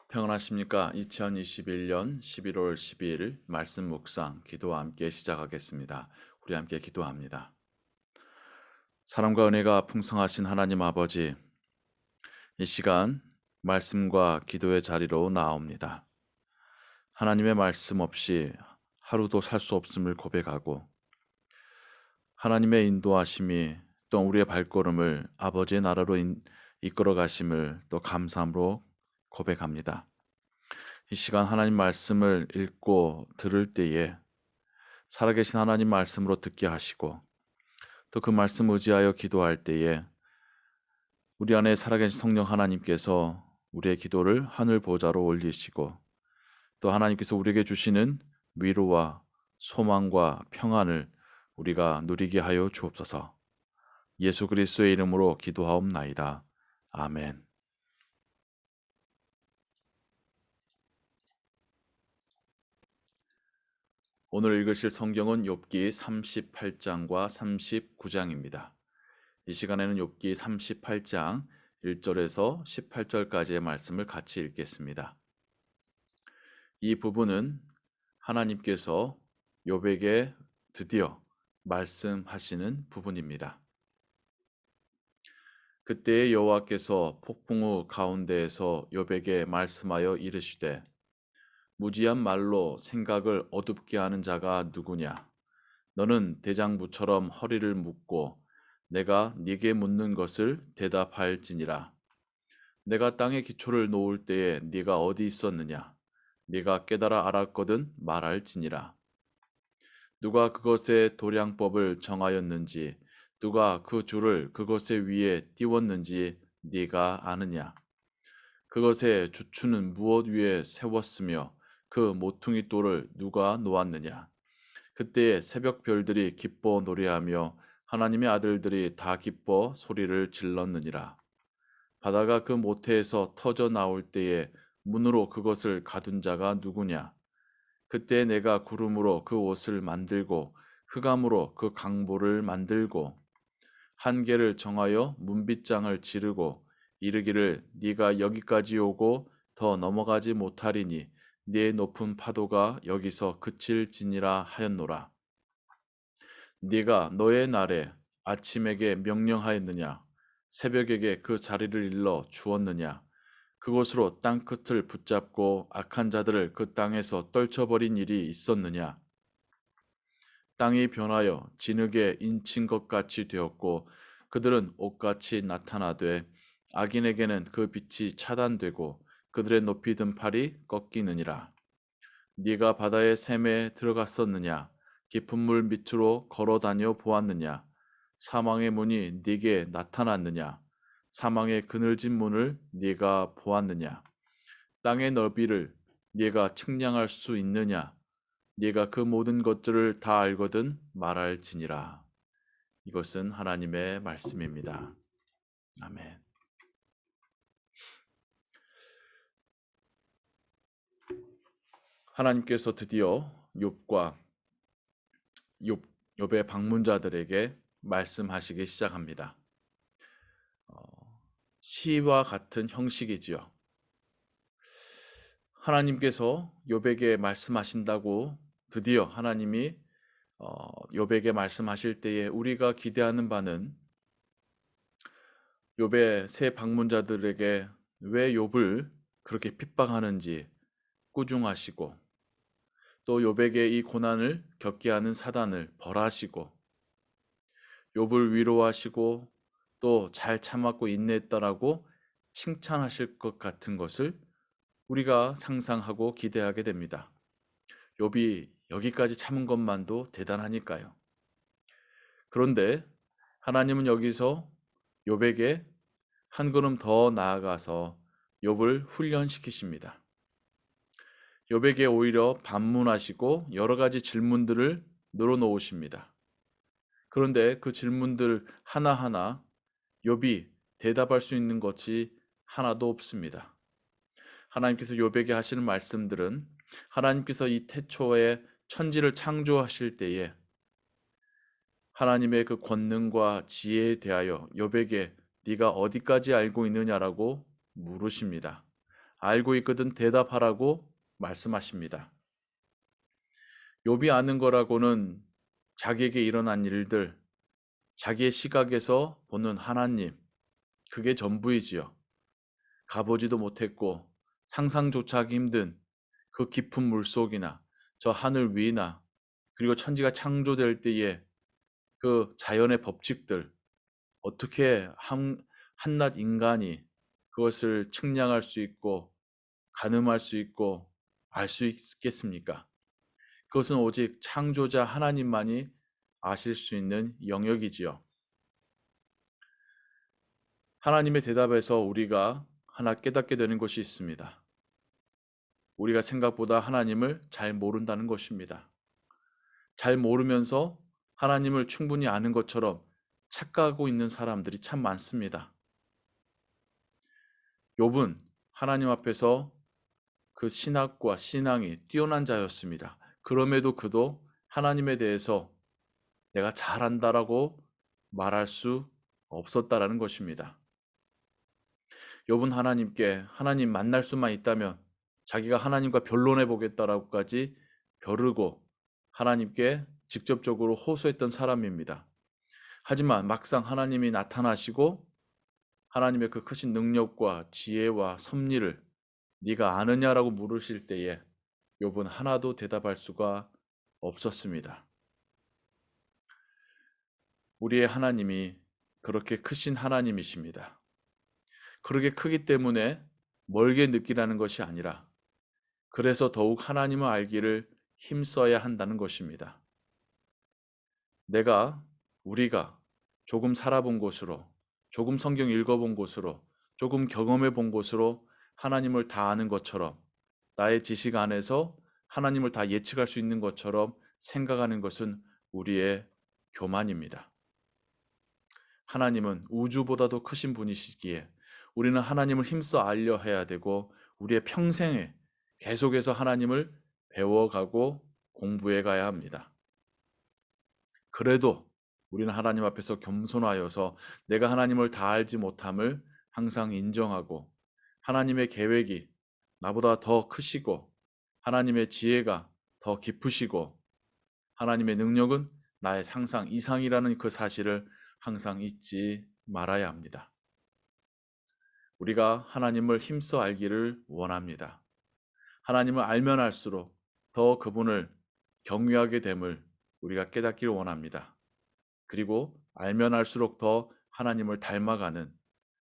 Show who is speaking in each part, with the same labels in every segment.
Speaker 1: 평안하십니까? 2021년 11월 12일 말씀 묵상 기도와 함께 시작하겠습니다. 우리 함께 기도합니다. 사랑과 은혜가 풍성하신 하나님 아버지, 이 시간 말씀과 기도의 자리로 나옵니다. 하나님의 말씀 없이 하루도 살 수 없음을 고백하고 하나님의 인도하심이 또 우리의 발걸음을 아버지의 나라로 이끌어 가심을 또 감사함으로 고백합니다. 이 시간 하나님 말씀을 읽고 들을 때에 살아계신 하나님 말씀으로 듣게 하시고 또 그 말씀 의지하여 기도할 때에 우리 안에 살아계신 성령 하나님께서 우리의 기도를 하늘 보좌로 올리시고 또 하나님께서 우리에게 주시는 위로와 소망과 평안을 우리가 누리게 하여 주옵소서. 예수 그리스도의 이름으로 기도하옵나이다. 아멘. 오늘 읽으실 성경은 욥기 38장과 39장입니다. 이 시간에는 욥기 38장 1절에서 18절까지의 말씀을 같이 읽겠습니다. 이 부분은 하나님께서 욥에게 드디어 말씀하시는 부분입니다. 그때의 여호와께서 폭풍우 가운데에서 욥에게 말씀하여 이르시되 무지한 말로 생각을 어둡게 하는 자가 누구냐? 너는 대장부처럼 허리를 묶고 내가 네게 묻는 것을 대답할지니라. 내가 땅에 기초를 놓을 때에 네가 어디 있었느냐? 네가 깨달아 알았거든 말할지니라. 누가 그것의 도량법을 정하였는지 누가 그 줄을 그것의 위에 띄웠는지 네가 아느냐? 그것의 주추는 무엇 위에 세웠으며 그 모퉁이 돌을 누가 놓았느냐? 그때에 새벽 별들이 기뻐 노래하며 하나님의 아들들이 다 기뻐 소리를 질렀느니라. 바다가 그 모태에서 터져 나올 때에 문으로 그것을 가둔 자가 누구냐? 그때 내가 구름으로 그 옷을 만들고 흑암으로 그 강보를 만들고 한계를 정하여 문빗장을 지르고 이르기를 네가 여기까지 오고 더 넘어가지 못하리니 네 높은 파도가 여기서 그칠지니라 하였노라. 네가 너의 날에 아침에게 명령하였느냐? 새벽에게 그 자리를 일러 주었느냐? 그곳으로 땅 끝을 붙잡고 악한 자들을 그 땅에서 떨쳐버린 일이 있었느냐? 땅이 변하여 진흙에 인친 것 같이 되었고 그들은 옷같이 나타나되 악인에게는 그 빛이 차단되고 그들의 높이 든 팔이 꺾이느니라. 네가 바다의 샘에 들어갔었느냐? 깊은 물 밑으로 걸어 다녀 보았느냐? 사망의 문이 네게 나타났느냐? 사망의 그늘진 문을 네가 보았느냐? 땅의 넓이를 네가 측량할 수 있느냐? 네가 그 모든 것들을 다 알거든 말할지니라. 이것은 하나님의 말씀입니다. 아멘. 하나님께서 드디어 욥과 욥의 방문자들에게 말씀하시기 시작합니다. 시와 같은 형식이지요. 하나님께서 욥에게 말씀하신다고 드디어 하나님이 욥에게 말씀하실 때에 우리가 기대하는 바는 욥의 새 방문자들에게 왜 욥을 그렇게 핍박하는지 꾸중하시고 또 욥에게 이 고난을 겪게 하는 사단을 벌하시고 욥을 위로하시고 또 잘 참았고 인내했다라고 칭찬하실 것 같은 것을 우리가 상상하고 기대하게 됩니다. 욥이 여기까지 참은 것만도 대단하니까요. 그런데 하나님은 여기서 욥에게 한 걸음 더 나아가서 욥을 훈련시키십니다. 욥에게 오히려 반문하시고 여러 가지 질문들을 늘어놓으십니다. 그런데 그 질문들 하나하나 욥이 대답할 수 있는 것이 하나도 없습니다. 하나님께서 욥에게 하시는 말씀들은 하나님께서 이 태초에 천지를 창조하실 때에 하나님의 그 권능과 지혜에 대하여 욥에게 네가 어디까지 알고 있느냐라고 물으십니다. 알고 있거든 대답하라고 말씀하십니다. 욥이 아는 거라고는 자기에게 일어난 일들, 자기의 시각에서 보는 하나님, 그게 전부이지요. 가보지도 못했고 상상조차 하기 힘든 그 깊은 물속이나 저 하늘 위나 그리고 천지가 창조될 때에 그 자연의 법칙들, 어떻게 한낱 인간이 그것을 측량할 수 있고 가늠할 수 있고 알 수 있겠습니까? 그것은 오직 창조자 하나님만이 아실 수 있는 영역이지요. 하나님의 대답에서 우리가 하나 깨닫게 되는 것이 있습니다. 우리가 생각보다 하나님을 잘 모른다는 것입니다. 잘 모르면서 하나님을 충분히 아는 것처럼 착각하고 있는 사람들이 참 많습니다. 욥은 하나님 앞에서 그 신학과 신앙이 뛰어난 자였습니다. 그럼에도 그도 하나님에 대해서 내가 잘한다라고 말할 수 없었다라는 것입니다. 욥은 하나님께 하나님 만날 수만 있다면 자기가 하나님과 변론해 보겠다라고까지 벼르고 하나님께 직접적으로 호소했던 사람입니다. 하지만 막상 하나님이 나타나시고 하나님의 그 크신 능력과 지혜와 섭리를 네가 아느냐라고 물으실 때에 욥은 하나도 대답할 수가 없었습니다. 우리의 하나님이 그렇게 크신 하나님이십니다. 그렇게 크기 때문에 멀게 느끼라는 것이 아니라 그래서 더욱 하나님을 알기를 힘써야 한다는 것입니다. 우리가 조금 살아본 곳으로, 조금 성경 읽어본 곳으로, 조금 경험해 본 곳으로 하나님을 다 아는 것처럼 나의 지식 안에서 하나님을 다 예측할 수 있는 것처럼 생각하는 것은 우리의 교만입니다. 하나님은 우주보다도 크신 분이시기에 우리는 하나님을 힘써 알려 해야 되고 우리의 평생에 계속해서 하나님을 배워가고 공부해 가야 합니다. 그래도 우리는 하나님 앞에서 겸손하여서 내가 하나님을 다 알지 못함을 항상 인정하고 하나님의 계획이 나보다 더 크시고 하나님의 지혜가 더 깊으시고 하나님의 능력은 나의 상상 이상이라는 그 사실을 항상 잊지 말아야 합니다. 우리가 하나님을 힘써 알기를 원합니다. 하나님을 알면 알수록 더 그분을 경외하게 됨을 우리가 깨닫기를 원합니다. 그리고 알면 알수록 더 하나님을 닮아가는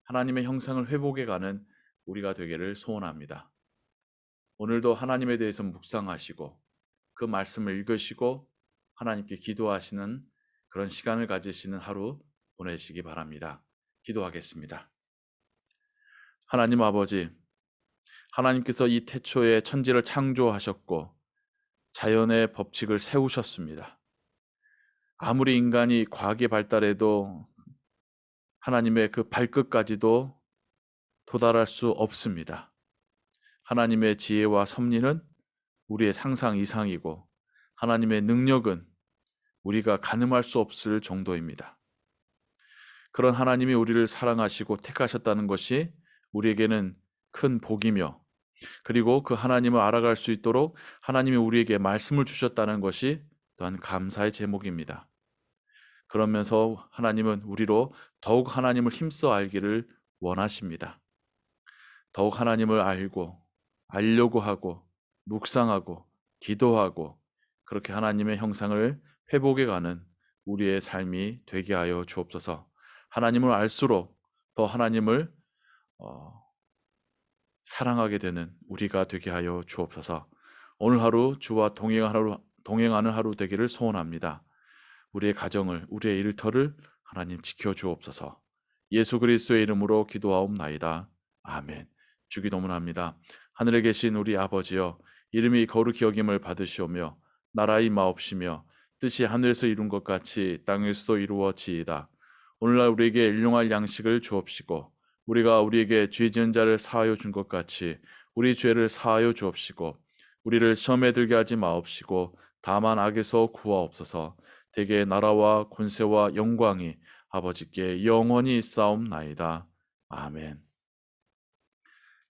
Speaker 1: 하나님의 형상을 회복해가는 우리가 되기를 소원합니다. 오늘도 하나님에 대해서 묵상하시고 그 말씀을 읽으시고 하나님께 기도하시는 그런 시간을 가지시는 하루 보내시기 바랍니다. 기도하겠습니다. 하나님 아버지, 하나님께서 이 태초에 천지를 창조하셨고 자연의 법칙을 세우셨습니다. 아무리 인간이 과학에 발달해도 하나님의 그 발끝까지도 도달할 수 없습니다. 하나님의 지혜와 섭리는 우리의 상상 이상이고 하나님의 능력은 우리가 가늠할 수 없을 정도입니다. 그런 하나님이 우리를 사랑하시고 택하셨다는 것이 우리에게는 큰 복이며 그리고 그 하나님을 알아갈 수 있도록 하나님이 우리에게 말씀을 주셨다는 것이 또한 감사의 제목입니다. 그러면서 하나님은 우리로 더욱 하나님을 힘써 알기를 원하십니다. 더욱 하나님을 알려고 하고 묵상하고 기도하고 그렇게 하나님의 형상을 회복해가는 우리의 삶이 되게 하여 주옵소서. 하나님을 알수록 더 하나님을 사랑하게 되는 우리가 되게 하여 주옵소서. 오늘 하루 주와 동행하는 하루 되기를 소원합니다. 우리의 가정을, 우리의 일터를 하나님 지켜 주옵소서. 예수 그리스도의 이름으로 기도하옵나이다. 아멘. 주기도문합니다. 하늘에 계신 우리 아버지여, 이름이 거룩히 여김을 받으시오며 나라의 마옵시며 뜻이 하늘에서 이룬 것 같이 땅에서도 이루어지이다. 오늘날 우리에게 일용할 양식을 주옵시고 우리가 우리에게 죄 지은 자를 사하여 준 것 같이 우리 죄를 사하여 주옵시고 우리를 시험에 들게 하지 마옵시고 다만 악에서 구하옵소서. 대개 나라와 권세와 영광이 아버지께 영원히 있사옵나이다. 아멘.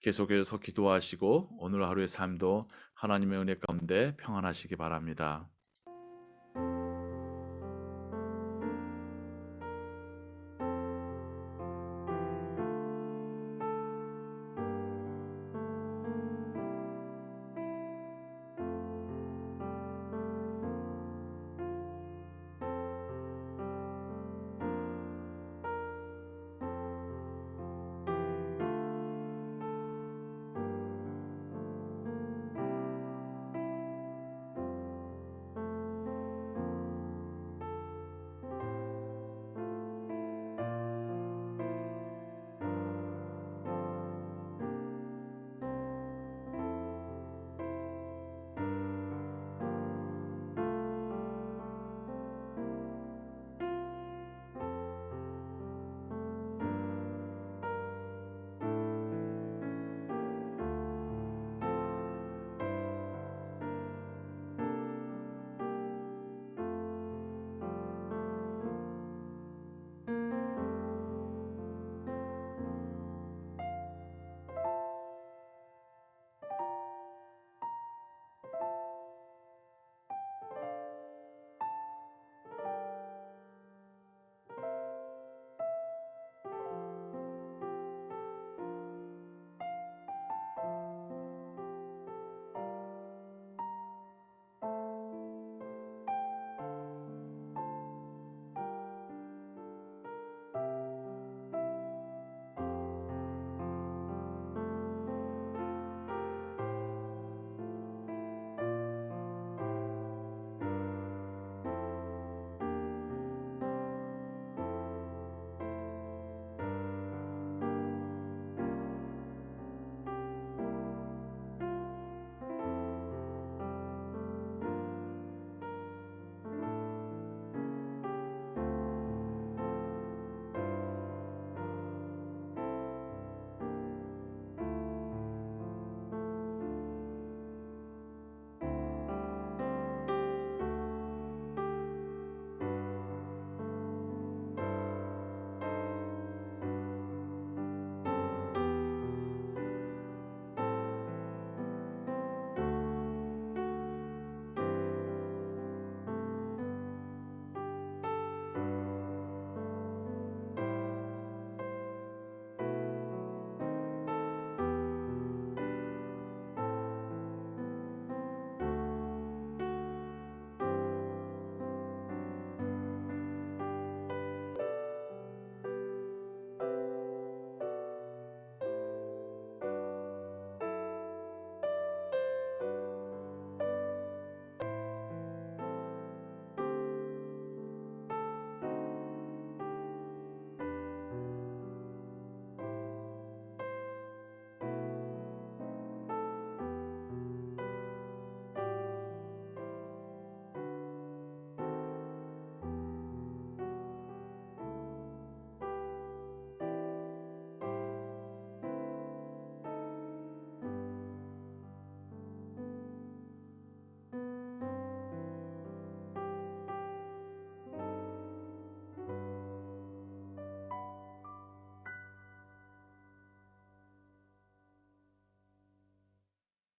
Speaker 1: 계속해서 기도하시고 오늘 하루의 삶도 하나님의 은혜 가운데 평안하시기 바랍니다.